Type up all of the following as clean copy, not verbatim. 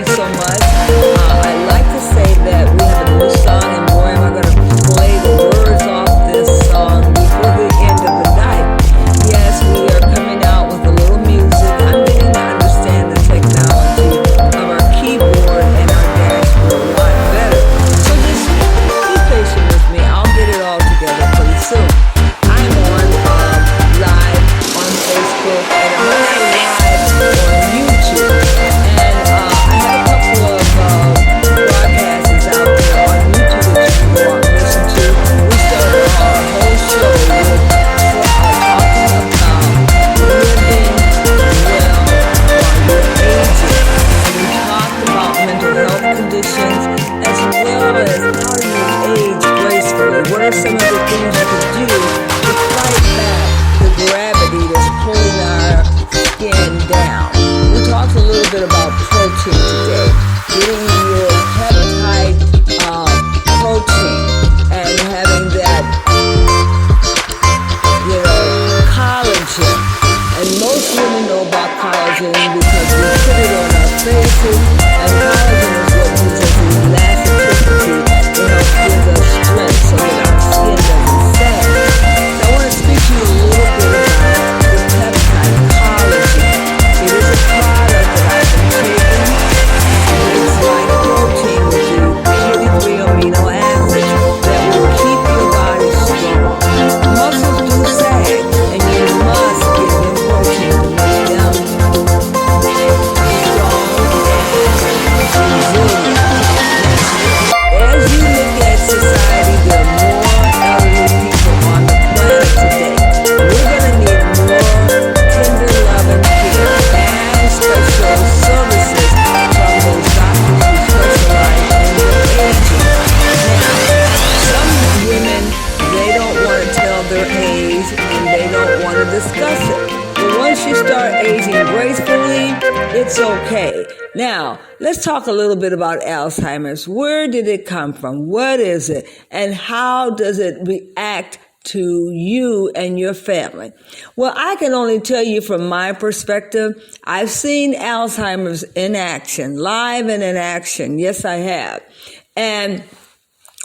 you so much. I'd like to say that we have a new song, and boy, am I going to play the words off this song before the end of the night. Yes, we are coming out with a little music. I'm getting to understand the technology of our keyboard and our dashboard a lot better. So just be patient with me. I'll get it all together pretty soon. I'm on live on Facebook, and I'm also live on YouTube. And I have a couple of broadcasts out there on YouTube that you can go out and listen to. We started our whole show with talking about living well while you're aging. And we talked about mental health conditions as well as how do you age gracefully. What are some of the things you can do to fight back the gravity that's pulling our skin down? We talked a little bit about protein today, getting your peptide protein and having that, collagen. And most women know about collagen because we put it on our faces, and collagen is what gives us elasticity to help give us strength so that our skin doesn't sag. So I want to speak to you a little bit about the peptide collagen. It is a product that I've been taking, and it's like protein with you, 33 amino acids that will keep your body strong. Muscles do sag, and you must give them protein to make them strong and resilient. As you look at society, there are more elderly people on the planet today. We're going to need more tender loving care and special services from those doctors who specialize in aging. Now, some women, they don't want to tell their age and they don't want to discuss it. But once you start aging gracefully, it's okay. Now, let's talk a little bit about Alzheimer's. Where did it come from? What is it? And how does it react to you and your family? Well, I can only tell you from my perspective. I've seen Alzheimer's in action, live and in action. Yes, I have. And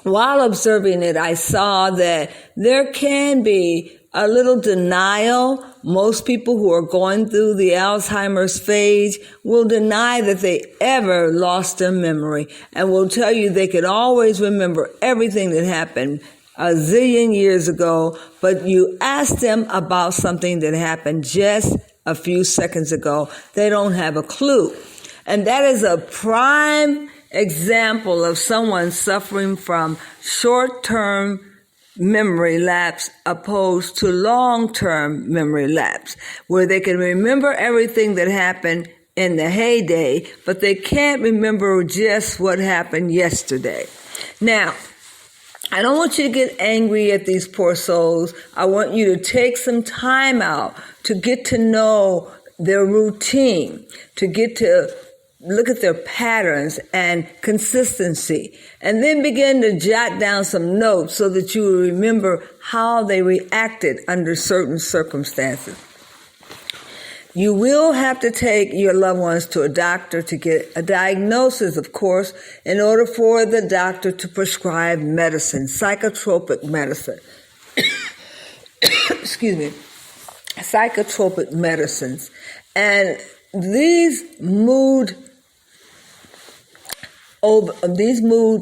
while observing it, I saw that there can be a little denial. Most people who are going through the Alzheimer's phase will deny that they ever lost their memory and will tell you they can always remember everything that happened a zillion years ago, but you ask them about something that happened just a few seconds ago, they don't have a clue. And that is a prime example of someone suffering from short-term memory lapse opposed to long-term memory lapse, where they can remember everything that happened in the heyday, but they can't remember just what happened yesterday. Now, I don't want you to get angry at these poor souls. I want you to take some time out to get to know their routine, to get to look at their patterns and consistency, and then begin to jot down some notes so that you will remember how they reacted under certain circumstances. You will have to take your loved ones to a doctor to get a diagnosis, of course, in order for the doctor to prescribe medicine, psychotropic medicine. Excuse me. Psychotropic medicines. And these mood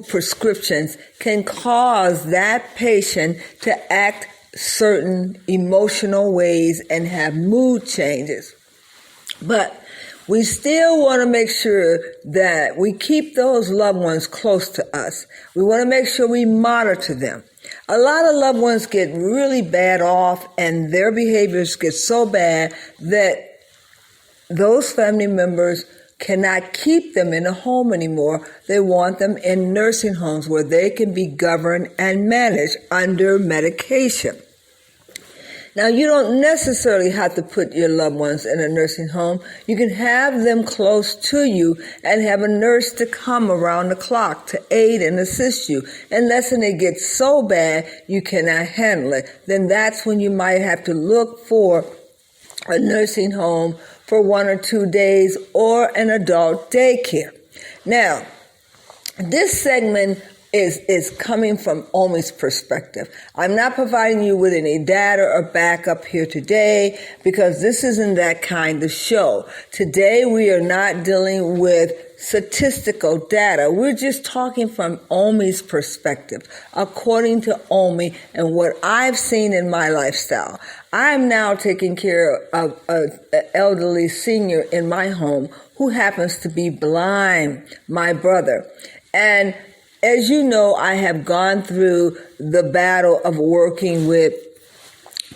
prescriptions can cause that patient to act certain emotional ways and have mood changes. But we still want to make sure that we keep those loved ones close to us. We want to make sure we monitor them. A lot of loved ones get really bad off, and their behaviors get so bad that those family members cannot keep them in a home anymore. They want them in nursing homes where they can be governed and managed under medication. Now, you don't necessarily have to put your loved ones in a nursing home. You can have them close to you and have a nurse to come around the clock to aid and assist you. Unless it gets so bad you cannot handle it, then that's when you might have to look for a nursing home for 1 or 2 days or an adult daycare. Now, this segment is coming from Omi's perspective. I'm not providing you with any data or backup here today because this isn't that kind of show. Today we are not dealing with statistical data. We're just talking from Omi's perspective, according to Omi and what I've seen in my lifestyle. I'm now taking care of an elderly senior in my home who happens to be blind, my brother. And as you know, I have gone through the battle of working with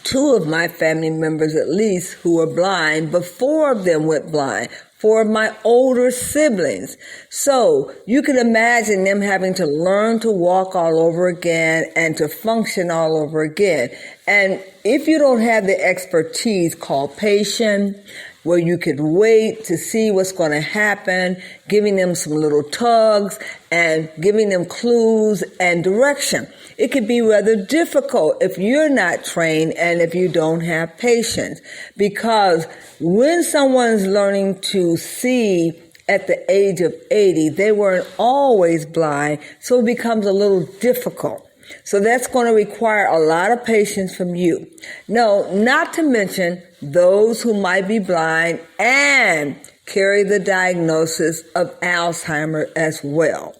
two of my family members at least who were blind, but four of them went blind. Four of my older siblings. So you can imagine them having to learn to walk all over again and to function all over again. And if you don't have the expertise called patience, where you could wait to see what's going to happen, giving them some little tugs and giving them clues and direction. It could be rather difficult if you're not trained and if you don't have patience, because when someone's learning to see at the age of 80, they weren't always blind, so it becomes a little difficult. So that's going to require a lot of patience from you. No, not to mention those who might be blind and carry the diagnosis of Alzheimer as well.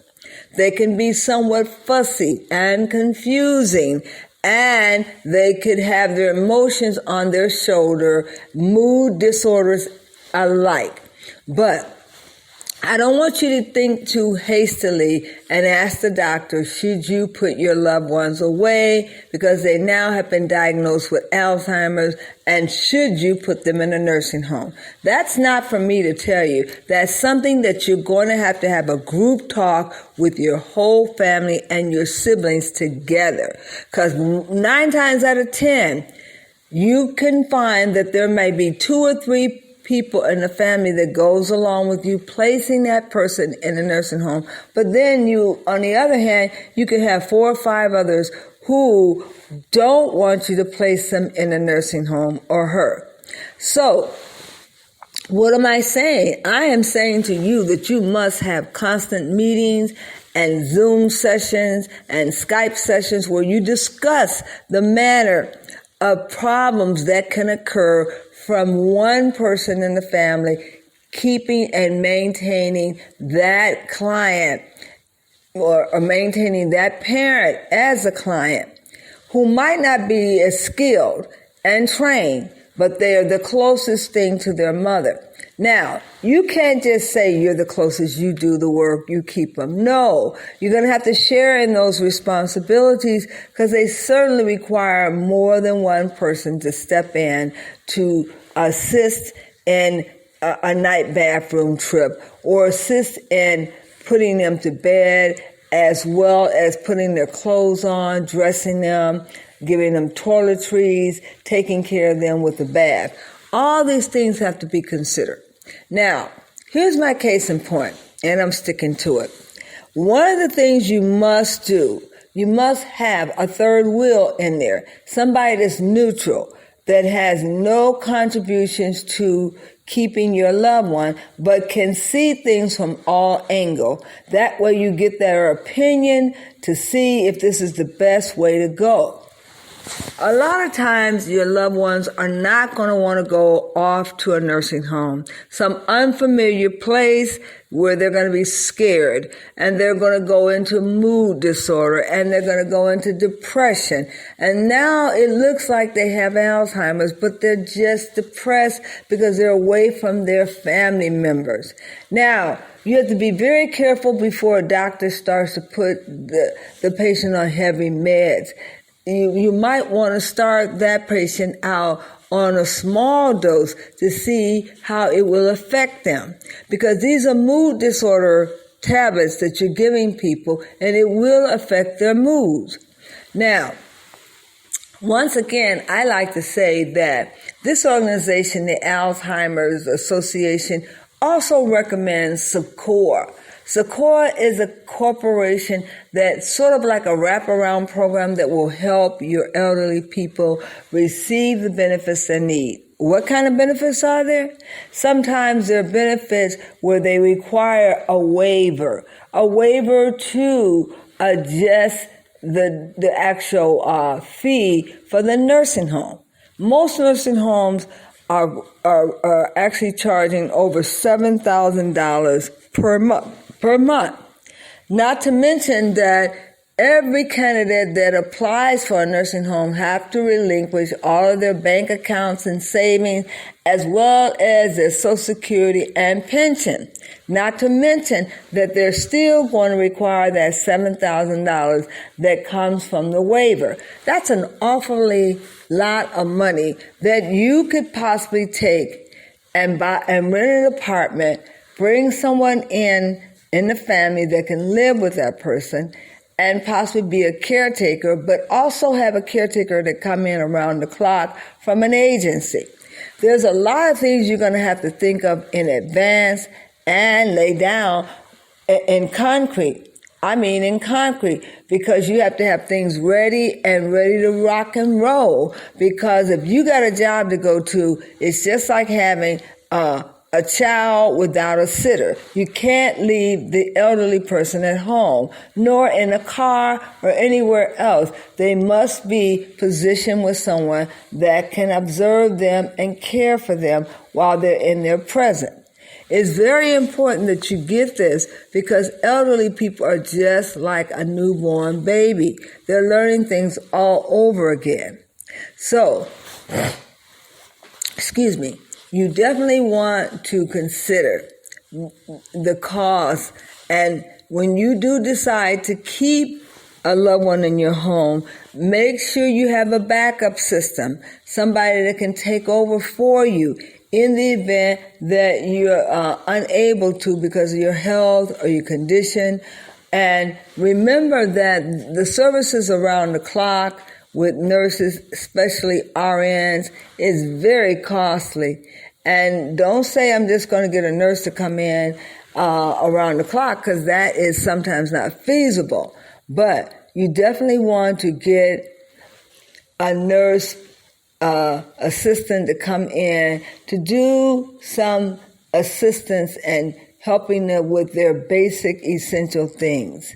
They can be somewhat fussy and confusing, and they could have their emotions on their shoulder, mood disorders alike. But I don't want you to think too hastily and ask the doctor, should you put your loved ones away because they now have been diagnosed with Alzheimer's, and should you put them in a nursing home? That's not for me to tell you. That's something that you're going to have a group talk with your whole family and your siblings together. Because 9 times out of 10, you can find that there may be 2 or 3 people in the family that goes along with you placing that person in a nursing home. But then you, on the other hand, you could have 4 or 5 others who don't want you to place them in a nursing home or her. So what am I saying? I am saying to you that you must have constant meetings and Zoom sessions and Skype sessions where you discuss the manner of problems that can occur from one person in the family, keeping and maintaining that client or maintaining that parent as a client who might not be as skilled and trained, but they are the closest thing to their mother. Now, you can't just say you're the closest, you do the work, you keep them. No, you're going to have to share in those responsibilities because they certainly require more than one person to step in to assist in a night bathroom trip or assist in putting them to bed, as well as putting their clothes on, dressing them, giving them toiletries, taking care of them with a bath. All these things have to be considered. Now, here's my case in point, and I'm sticking to it. One of the things you must do, you must have a third wheel in there, somebody that's neutral, that has no contributions to keeping your loved one, but can see things from all angles. That way you get their opinion to see if this is the best way to go. A lot of times your loved ones are not going to want to go off to a nursing home, some unfamiliar place where they're going to be scared, and they're going to go into mood disorder, and they're going to go into depression. And now it looks like they have Alzheimer's, but they're just depressed because they're away from their family members. Now, you have to be very careful before a doctor starts to put the patient on heavy meds. You might want to start that patient out on a small dose to see how it will affect them. Because these are mood disorder tablets that you're giving people, and it will affect their moods. Now, once again, I like to say that this organization, the Alzheimer's Association, also recommends SACORE. SACORE is a corporation that's sort of like a wraparound program that will help your elderly people receive the benefits they need. what kind of benefits are there? Sometimes there are benefits where they require a waiver to adjust the actual fee for the nursing home. Most nursing homes are actually charging over $7,000 per month. Not to mention that every candidate that applies for a nursing home have to relinquish all of their bank accounts and savings, as well as their Social Security and pension. Not to mention that they're still going to require that $7,000 that comes from the waiver. That's an awfully lot of money that you could possibly take and buy and rent an apartment, bring someone in the family that can live with that person, and possibly be a caretaker, but also have a caretaker that come in around the clock from an agency. There's a lot of things you're going to have to think of in advance and lay down in concrete. I mean in concrete, because you have to have things ready to rock and roll. Because if you got a job to go to, it's just like having a child without a sitter. You can't leave the elderly person at home, nor in a car or anywhere else. They must be positioned with someone that can observe them and care for them while they're in their present. It's very important that you get this, because elderly people are just like a newborn baby. They're learning things all over again. So, you definitely want to consider the cost, and when you do decide to keep a loved one in your home, make sure you have a backup system, somebody that can take over for you in the event that you're unable to because of your health or your condition. And remember that the services around the clock with nurses, especially RNs, is very costly. And don't say I'm just going to get a nurse to come in around the clock, because that is sometimes not feasible. But you definitely want to get a nurse assistant to come in to do some assistance and helping them with their basic essential things.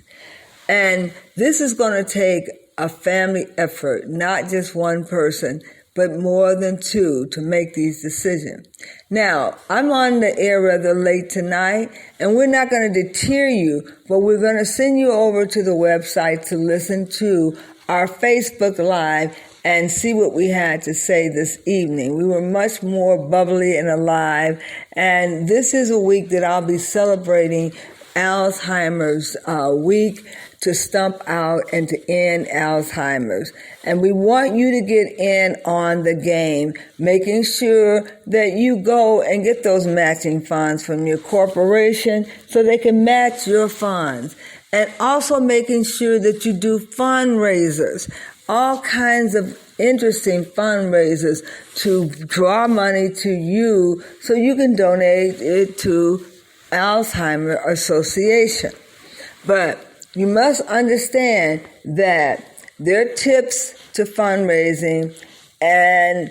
And this is going to take a family effort, not just one person, but more than two to make these decisions. Now, I'm on the air rather late tonight, and we're not going to deter you, but we're going to send you over to the website to listen to our Facebook Live and see what we had to say this evening. We were much more bubbly and alive, and this is a week that I'll be celebrating Alzheimer's week, to stump out and to end Alzheimer's. And we want you to get in on the game, making sure that you go and get those matching funds from your corporation so they can match your funds. And also making sure that you do fundraisers, all kinds of interesting fundraisers to draw money to you so you can donate it to Alzheimer Association. But you must understand that there are tips to fundraising, and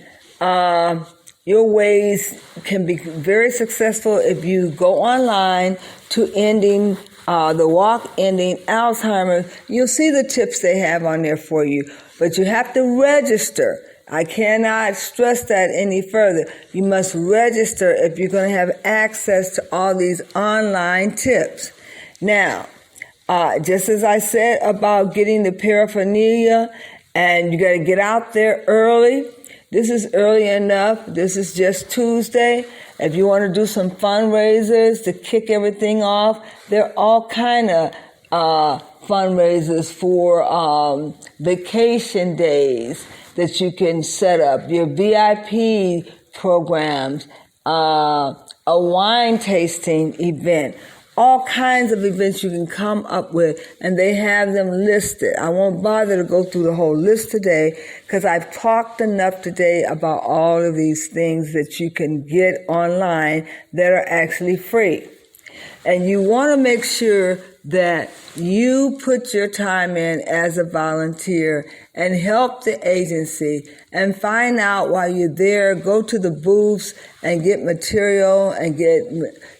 your ways can be very successful if you go online to ending the walk ending Alzheimer's. You'll see the tips they have on there for you, but you have to register. I cannot stress that any further. You must register if you're going to have access to all these online tips. Now, just as I said about getting the paraphernalia, and you got to get out there early. This is early enough. This is just Tuesday. If you want to do some fundraisers to kick everything off, there are all kind of fundraisers for vacation days that you can set up, your VIP programs, a wine tasting event. All kinds of events you can come up with, and they have them listed. I won't bother to go through the whole list today, because I've talked enough today about all of these things that you can get online that are actually free. And you want to make sure that you put your time in as a volunteer and help the agency and find out while you're there, go to the booths and get material and get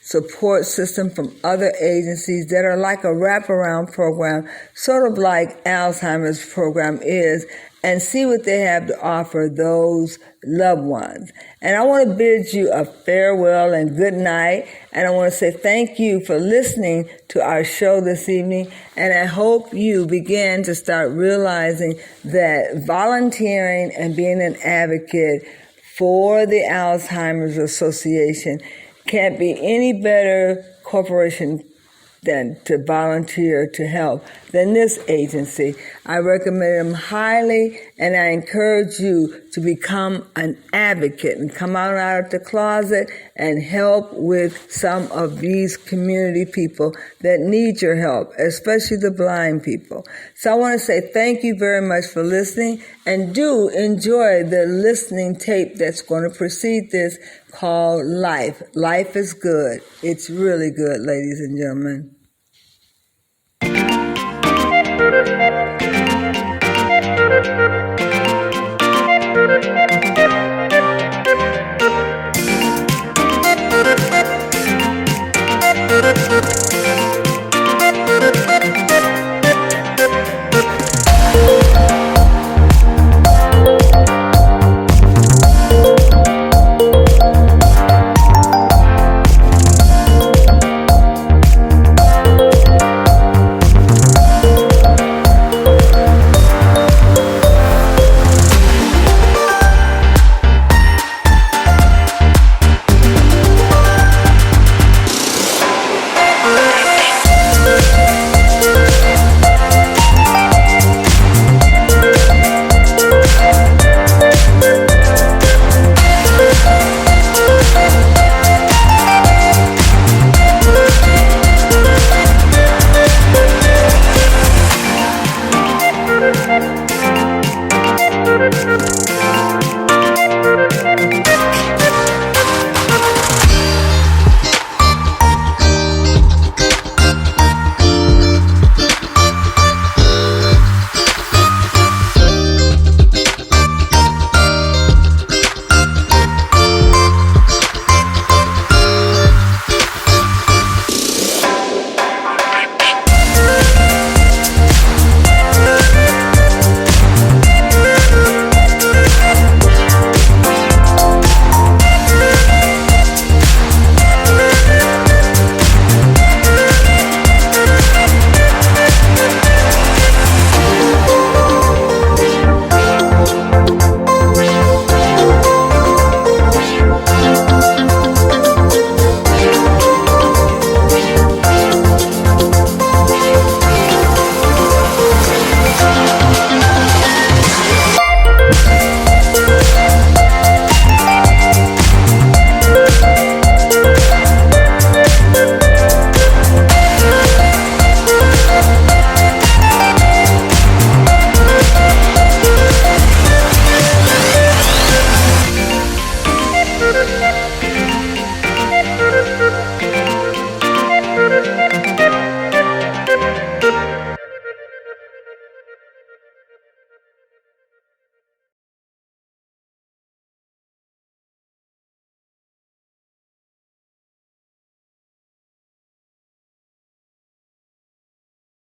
support system from other agencies that are like a wraparound program, sort of like Alzheimer's program is, and see what they have to offer those loved ones. And I want to bid you a farewell and good night. And I want to say thank you for listening to our show this evening. And I hope you begin to start realizing that volunteering and being an advocate for the Alzheimer's Association can't be any better corporation than to volunteer to help than this agency. I recommend them highly, and I encourage you to become an advocate and come out of the closet and help with some of these community people that need your help, especially the blind people. So I want to say thank you very much for listening, and do enjoy the listening tape that's going to precede this called Life. Life is good. It's really good, ladies and gentlemen.